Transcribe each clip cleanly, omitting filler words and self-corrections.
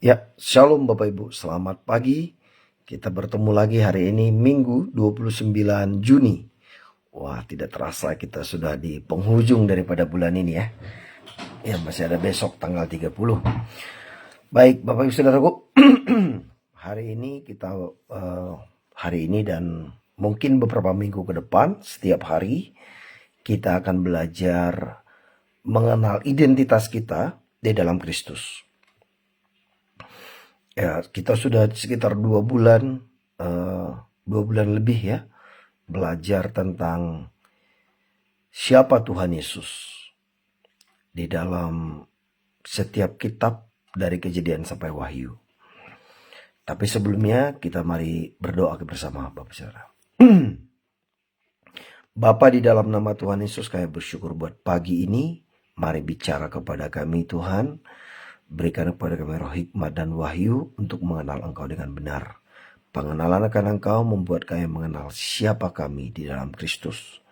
Ya, Shalom Bapak Ibu, selamat pagi. Kita bertemu lagi hari ini Minggu 29 Juni. Wah, tidak terasa kita sudah di penghujung daripada bulan ini ya. Ya, masih ada besok tanggal 30. Baik, Bapak Ibu Saudaraku. Hari ini hari ini dan mungkin beberapa minggu ke depan, setiap hari kita akan belajar mengenal identitas kita di dalam Kristus. Ya, kita sudah sekitar 2 bulan lebih ya, belajar tentang siapa Tuhan Yesus di dalam setiap kitab dari Kejadian sampai Wahyu. Tapi sebelumnya kita mari berdoa bersama Bapak Saudara. Bapa, di dalam nama Tuhan Yesus kami bersyukur buat pagi ini. Mari bicara kepada kami Tuhan. Berikan kepada kami roh hikmat dan wahyu untuk mengenal Engkau dengan benar. Pengenalan akan Engkau membuat kami mengenal siapa kami di dalam Kristus.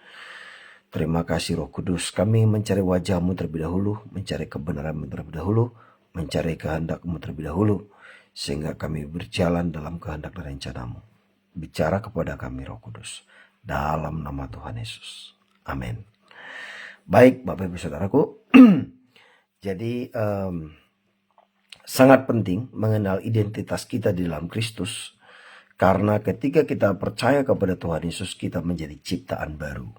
Terima kasih Roh Kudus, kami mencari wajah-Mu terlebih dahulu, mencari kebenaran-Mu terlebih dahulu, mencari kehendak-Mu terlebih dahulu, sehingga kami berjalan dalam kehendak dan rencana-Mu. Bicara kepada kami Roh Kudus, dalam nama Tuhan Yesus. Amin. Baik Bapak Ibu Saudaraku, jadi sangat penting mengenal identitas kita di dalam Kristus. Karena ketika kita percaya kepada Tuhan Yesus, kita menjadi ciptaan baru.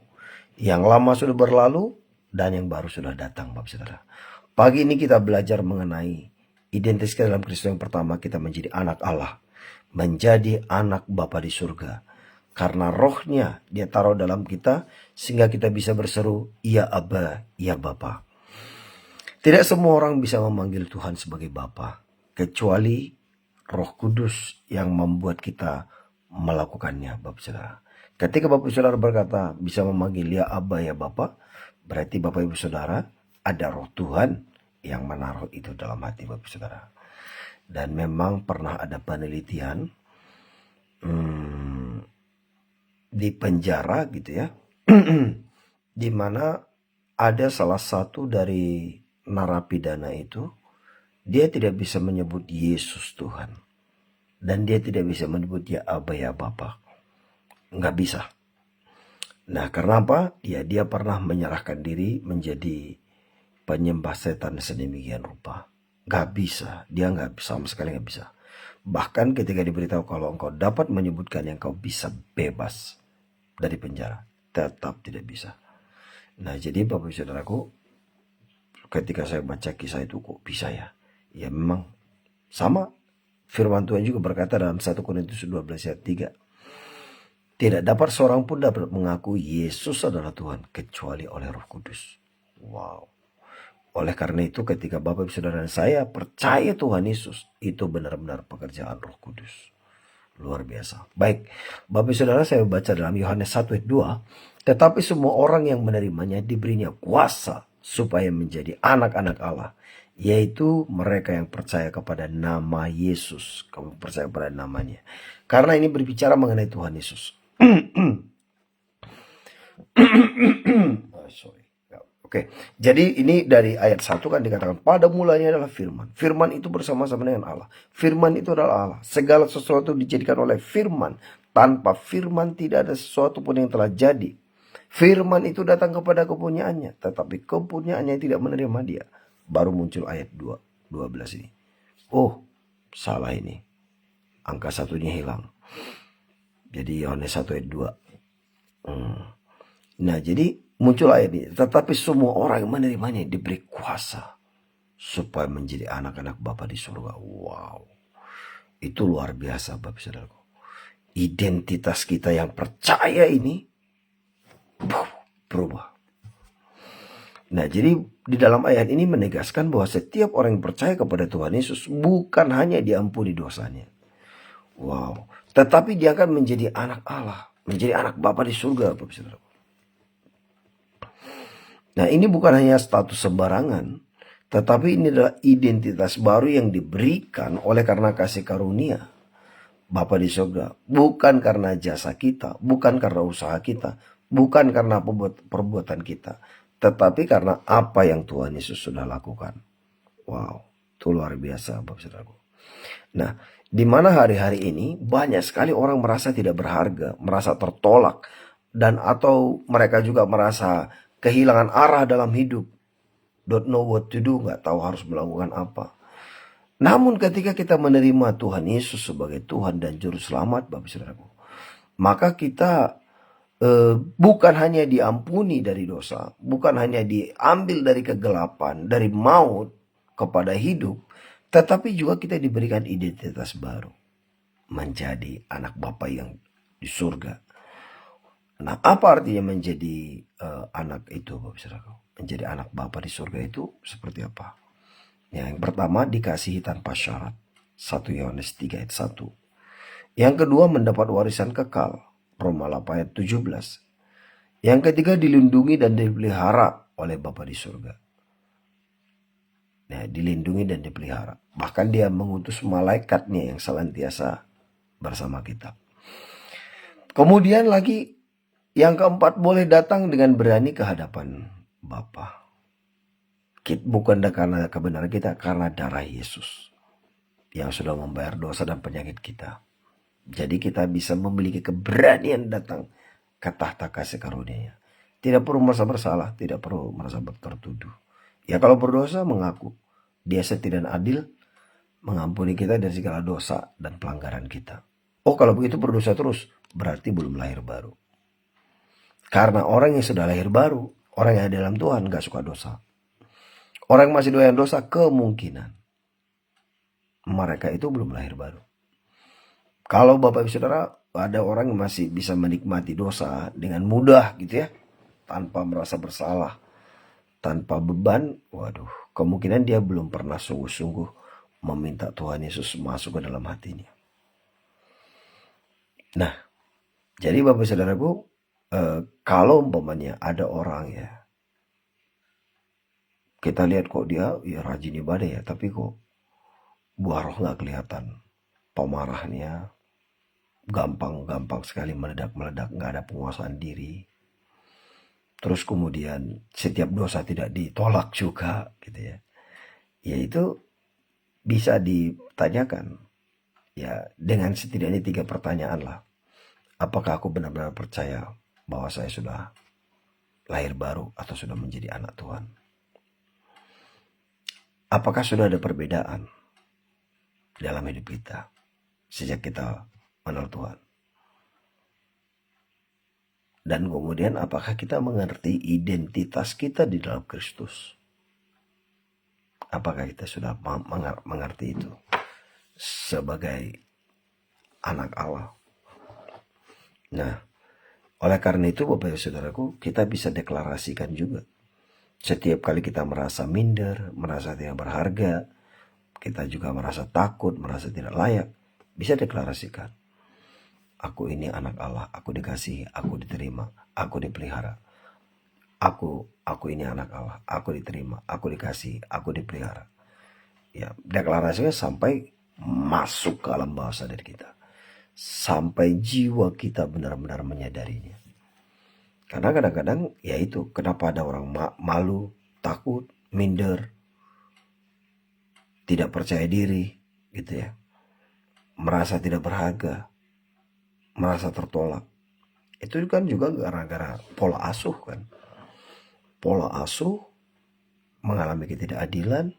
Yang lama sudah berlalu dan yang baru sudah datang, Bapak Saudara. Pagi ini kita belajar mengenai identitas kita dalam Kristus. Yang pertama, kita menjadi anak Allah. Menjadi anak Bapa di surga. Karena rohnya Dia taruh dalam kita, sehingga kita bisa berseru, "Ya Aba, ya Bapa." Tidak semua orang bisa memanggil Tuhan sebagai Bapa, kecuali Roh Kudus yang membuat kita melakukannya, Bapak Saudara. Ketika Bapak Saudara berkata bisa memanggil ya Aba ya Bapa, berarti Bapak Ibu Saudara ada Roh Tuhan yang menaruh itu dalam hati Bapak Saudara. Dan memang pernah ada penelitian di penjara gitu ya, di mana ada salah satu dari narapidana itu, dia tidak bisa menyebut Yesus Tuhan. Dan dia tidak bisa menyebut ya Aba ya Bapa. Nggak bisa. Nah, karena apa? Dia pernah menyerahkan diri menjadi penyembah setan sedemikian rupa. Nggak bisa. Dia nggak bisa, sama sekali nggak bisa. Bahkan ketika diberitahu kalau engkau dapat menyebutkan yang kau bisa bebas dari penjara, tetap tidak bisa. Nah, jadi Bapak Saudaraku, ketika saya baca kisah itu kok bisa ya? Ya memang sama. Firman Tuhan juga berkata dalam 1 Korintus 12 ayat 3. Tidak dapat seorang pun dapat mengaku Yesus adalah Tuhan kecuali oleh Roh Kudus. Wow. Oleh karena itu ketika Bapak Ibu Saudara dan saya percaya Tuhan Yesus, itu benar-benar pekerjaan Roh Kudus. Luar biasa. Baik, Bapak Ibu Saudara, saya baca dalam Yohanes 1 ayat 2. Tetapi semua orang yang menerimanya diberinya kuasa supaya menjadi anak-anak Allah. Yaitu mereka yang percaya kepada nama Yesus. Kamu percaya kepada namanya. Karena ini berbicara mengenai Tuhan Yesus. Oke, jadi ini dari ayat 1 kan dikatakan pada mulanya adalah firman. Firman itu bersama-sama dengan Allah. Firman itu adalah Allah. Segala sesuatu dijadikan oleh firman. Tanpa firman tidak ada sesuatu pun yang telah jadi. Firman itu datang kepada kepunyaannya, tetapi kepunyaannya tidak menerima dia. Baru muncul ayat 12 ini. Oh, salah ini. Angka satunya hilang. Jadi Yohanes 1 ayat 2. Nah, jadi muncul ayat ini. Tetapi semua orang yang menerimanya diberi kuasa supaya menjadi anak-anak Bapa di surga. Wow. Itu luar biasa Bapak Saudaraku. Identitas kita yang percaya ini berubah. Nah, jadi di dalam ayat ini menegaskan bahwa setiap orang yang percaya kepada Tuhan Yesus bukan hanya diampuni dosanya. Wow. Tetapi dia akan menjadi anak Allah. Menjadi anak Bapa di surga, Bapak Saudara. Nah, ini bukan hanya status sembarangan. Tetapi ini adalah identitas baru yang diberikan oleh karena kasih karunia Bapa di surga. Bukan karena jasa kita. Bukan karena usaha kita. Bukan karena perbuatan kita. Tetapi karena apa yang Tuhan Yesus sudah lakukan. Wow. Itu luar biasa, Bapak Saudaraku. Nah, di mana hari-hari ini banyak sekali orang merasa tidak berharga, merasa tertolak, dan atau mereka juga merasa kehilangan arah dalam hidup. Don't know what to do, nggak tahu harus melakukan apa. Namun ketika kita menerima Tuhan Yesus sebagai Tuhan dan Juru Selamat, Bapak Saudaraku, maka kita bukan hanya diampuni dari dosa, bukan hanya diambil dari kegelapan, dari maut kepada hidup, tetapi juga kita diberikan identitas baru, menjadi anak Bapa yang di surga. Nah, apa artinya menjadi anak itu, Bapak Saudaraku? Menjadi anak Bapa di surga itu seperti apa? Ya, yang pertama, dikasihi tanpa syarat. 1 Yohanes 3 ayat 1. Yang kedua, mendapat warisan kekal. Roma 8 ayat 17. Yang ketiga, dilindungi dan dipelihara oleh Bapa di surga. Nah, dilindungi dan dipelihara. Bahkan dia mengutus malaikatnya yang senantiasa bersama kita. Kemudian lagi, yang keempat, boleh datang dengan berani ke hadapan Bapa. Bukan karena kebenaran kita, karena darah Yesus yang sudah membayar dosa dan penyakit kita. Jadi kita bisa memiliki keberanian datang ke tahta kasih karunia-Nya. Tidak perlu merasa bersalah, tidak perlu merasa tertuduh. Ya kalau berdosa mengaku. Dia setia dan adil, mengampuni kita dari segala dosa dan pelanggaran kita. Oh, kalau begitu berdosa terus, berarti belum lahir baru. Karena orang yang sudah lahir baru, orang yang ada dalam Tuhan gak suka dosa. Orang yang masih doyan dosa, kemungkinan mereka itu belum lahir baru. Kalau Bapak Ibu Saudara, ada orang yang masih bisa menikmati dosa dengan mudah gitu ya, tanpa merasa bersalah, tanpa beban, waduh, kemungkinan dia belum pernah sungguh-sungguh meminta Tuhan Yesus masuk ke dalam hatinya. Nah, jadi Bapak Saudaraku, kalau umpamanya ada orang ya, kita lihat kok dia ya rajin ibadah ya, tapi kok buah roh gak kelihatan. Pemarahnya gampang sekali meledak-meledak, gak ada penguasaan diri. Terus kemudian setiap dosa tidak ditolak juga gitu ya. Ya itu bisa ditanyakan. Ya dengan setidaknya 3 pertanyaan lah. Apakah aku benar-benar percaya bahwa saya sudah lahir baru atau sudah menjadi anak Tuhan? Apakah sudah ada perbedaan dalam hidup kita sejak kita mengenal Tuhan? Dan kemudian apakah kita mengerti identitas kita di dalam Kristus? Apakah kita sudah mengerti itu sebagai anak Allah? Nah, oleh karena itu Bapak Ibu Saudaraku, kita bisa deklarasikan juga. Setiap kali kita merasa minder, merasa tidak berharga, kita juga merasa takut, merasa tidak layak, bisa deklarasikan. Aku ini anak Allah, aku dikasihi, aku diterima, aku dipelihara. Aku ini anak Allah, aku diterima, aku dikasihi, aku dipelihara. Ya, deklarasinya sampai masuk ke alam bawah sadar kita. Sampai jiwa kita benar-benar menyadarinya. Karena kadang-kadang ya itu, kenapa ada orang malu, takut, minder, tidak percaya diri gitu ya. Merasa tidak berharga, merasa tertolak. Itu kan juga gara-gara pola asuh kan. Pola asuh mengalami ketidakadilan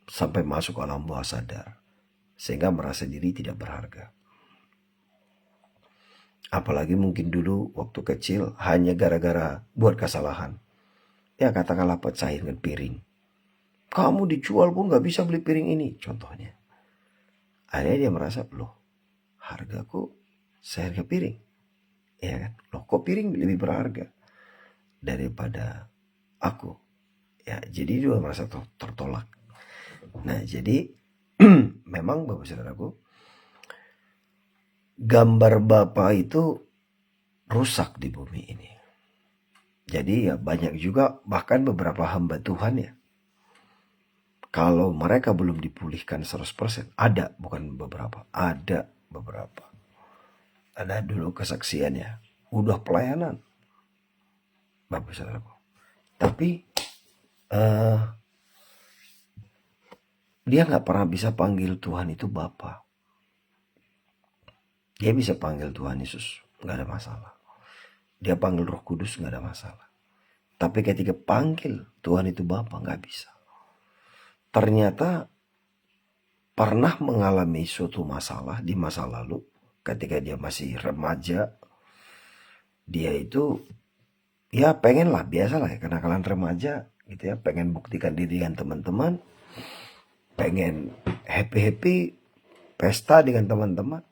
sampai masuk ke alam bawah sadar. Sehingga merasa diri tidak berharga. Apalagi mungkin dulu waktu kecil hanya gara-gara buat kesalahan. Ya katakanlah pecahin kan piring. Kamu dijual pun gak bisa beli piring ini contohnya. Akhirnya dia merasa, loh hargaku seharga piring. Ya kan, loh kok piring lebih berharga daripada aku. Ya jadi dia merasa tertolak. Nah jadi memang Bapak Saudaraku, gambar Bapa itu rusak di bumi ini. Jadi ya banyak juga bahkan beberapa hamba Tuhan ya. Kalau mereka belum dipulihkan 100%, ada bukan beberapa, ada beberapa. Ada dulu kesaksiannya, udah pelayanan Bapak Saudaraku. Tapi Dia nggak pernah bisa panggil Tuhan itu Bapa. Dia bisa panggil Tuhan Yesus, nggak ada masalah. Dia panggil Roh Kudus, nggak ada masalah. Tapi ketika panggil Tuhan itu Bapa, nggak bisa. Ternyata pernah mengalami suatu masalah di masa lalu, ketika dia masih remaja, dia itu ya pengen lah, biasa lah ya, kenakalan remaja gitu ya, pengen buktikan diri dengan teman-teman, pengen happy-happy, pesta dengan teman-teman.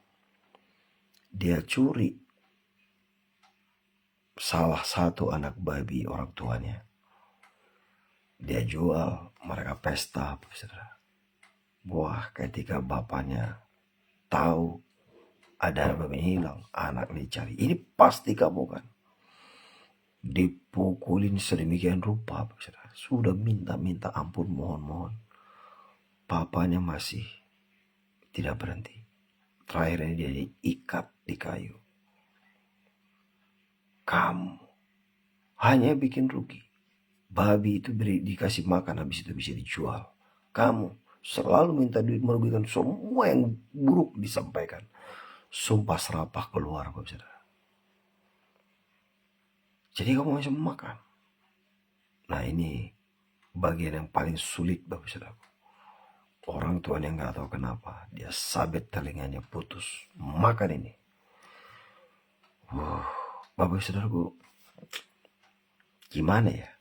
Dia curi salah satu anak babi orang tuanya. Dia jual, mereka pesta, saudara. Wah, ketika bapaknya tahu ada anak babi hilang, anak dicari. Ini pasti kamu kan. Dipukulin sedemikian rupa, saudara. Sudah minta ampun, mohon. Papanya masih tidak berhenti. Terakhirnya dia diikat di kayu. Kamu hanya bikin rugi. Babi itu dikasih makan, habis itu bisa dijual. Kamu selalu minta duit, merugikan, semua yang buruk disampaikan. Sumpah serapah keluar, Bapak Saudara. Jadi kamu masih makan. Nah, ini bagian yang paling sulit, Bapak Saudara. Orang tuanya nggak tahu kenapa dia sabit telinganya, putus makan ini. Bapak Saudaraku, gimana ya?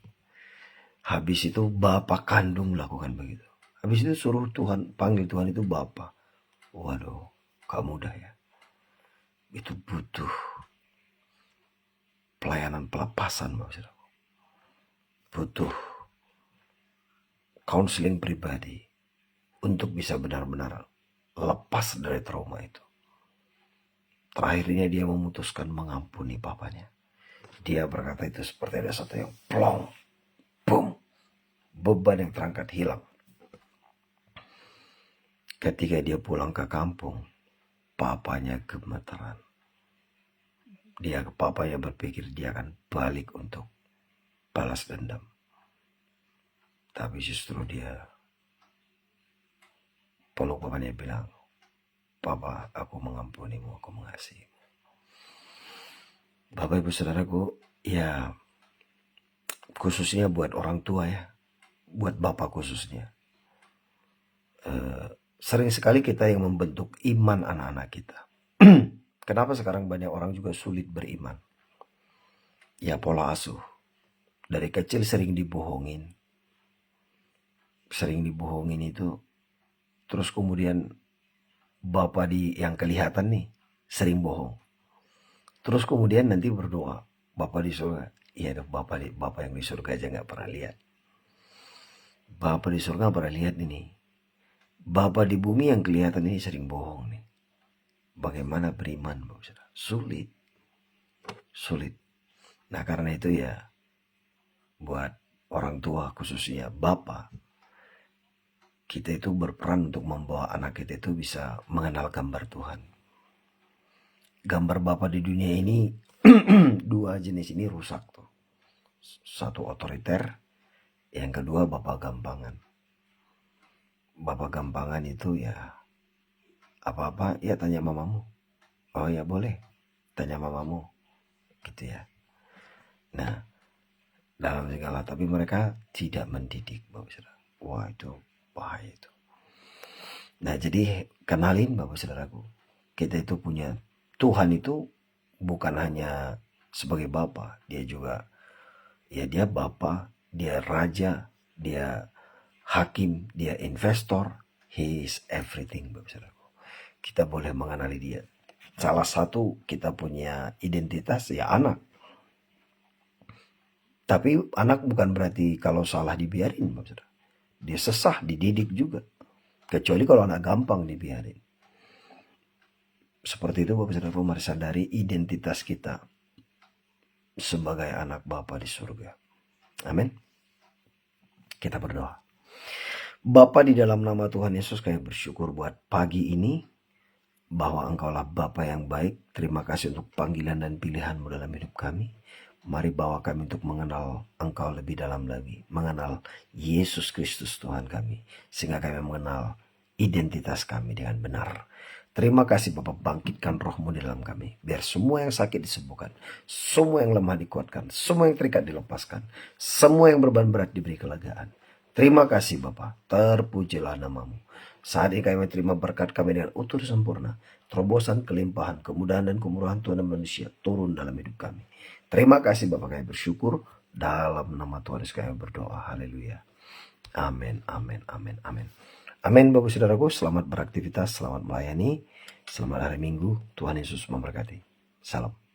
Habis itu bapak kandung lakukan begitu. Habis itu suruh Tuhan, panggil Tuhan itu Bapa. Waduh, gak mudah ya. Itu butuh pelayanan pelepasan, Bapak Saudara. Butuh counseling pribadi untuk bisa benar-benar lepas dari trauma itu. Terakhirnya dia memutuskan mengampuni papanya. Dia berkata itu seperti ada satu yang plong, boom, beban yang terangkat hilang. Ketika dia pulang ke kampung, papanya gemeteran. Papanya berpikir dia akan balik untuk balas dendam. Tapi justru dia peluk papanya, bilang, Papa, aku mengampunimu, aku mengasihimu. Bapak Ibu Saudaraku, ya khususnya buat orang tua ya, buat bapak khususnya. Sering sekali kita yang membentuk iman anak-anak kita. Kenapa sekarang banyak orang juga sulit beriman? Ya pola asuh. Dari kecil sering dibohongin. Sering dibohongin itu. Terus kemudian bapak yang kelihatan nih sering bohong. Terus kemudian nanti berdoa, Bapak di surga. Iya dong, Bapak yang di surga aja gak pernah lihat. Bapak di surga pernah lihat ini. Bapak di bumi yang kelihatan ini sering bohong nih. Bagaimana beriman, Bapak Saudara? Sulit. Nah karena itu ya, buat orang tua khususnya Bapak, kita itu berperan untuk membawa anak kita itu bisa mengenal gambar Tuhan. Gambar Bapak di dunia ini, dua jenis ini rusak tuh. Satu otoriter, yang kedua Bapak gampangan. Bapak gampangan itu ya apa-apa ya tanya mamamu. Oh ya boleh, tanya mamamu. Gitu ya. Nah, dalam segala, tapi mereka tidak mendidik, Bapak Saudara. Wah itu bahaya itu. Nah jadi kenalin Bapak Saudaraku, kita itu punya Tuhan itu bukan hanya sebagai Bapa, dia juga ya dia Bapa, dia Raja, dia Hakim, dia investor, he is everything, Bapak Saudaraku. Kita boleh mengenali dia. Salah satu kita punya identitas ya anak. Tapi anak bukan berarti kalau salah dibiarin, Bapak Saudara. Dia sesah, dididik juga. Kecuali kalau anak gampang dibiarin. Seperti itu Bapak Saudara, mari sadari identitas kita sebagai anak Bapa di surga. Amin. Kita berdoa. Bapa, di dalam nama Tuhan Yesus kami bersyukur buat pagi ini, bahwa Engkaulah Bapa yang baik. Terima kasih untuk panggilan dan pilihan-Mu dalam hidup kami. Mari bawa kami untuk mengenal Engkau lebih dalam lagi. Mengenal Yesus Kristus Tuhan kami. Sehingga kami mengenal identitas kami dengan benar. Terima kasih Bapak, bangkitkan roh-Mu di dalam kami. Biar semua yang sakit disembuhkan. Semua yang lemah dikuatkan. Semua yang terikat dilepaskan. Semua yang beban berat diberi kelegaan. Terima kasih Bapak, terpujilah nama-Mu. Saat ini kami terima berkat kami dengan utuh dan sempurna. Terobosan, kelimpahan, kemudahan dan kemurahan Tuhan dan manusia turun dalam hidup kami. Terima kasih Bapak, kami bersyukur. Dalam nama Tuhan Yesus kami berdoa. Haleluya. Amin, amin, amin, amin. Amin Bapak Saudaraku, selamat beraktivitas, selamat melayani. Selamat hari Minggu, Tuhan Yesus memberkati. Salam.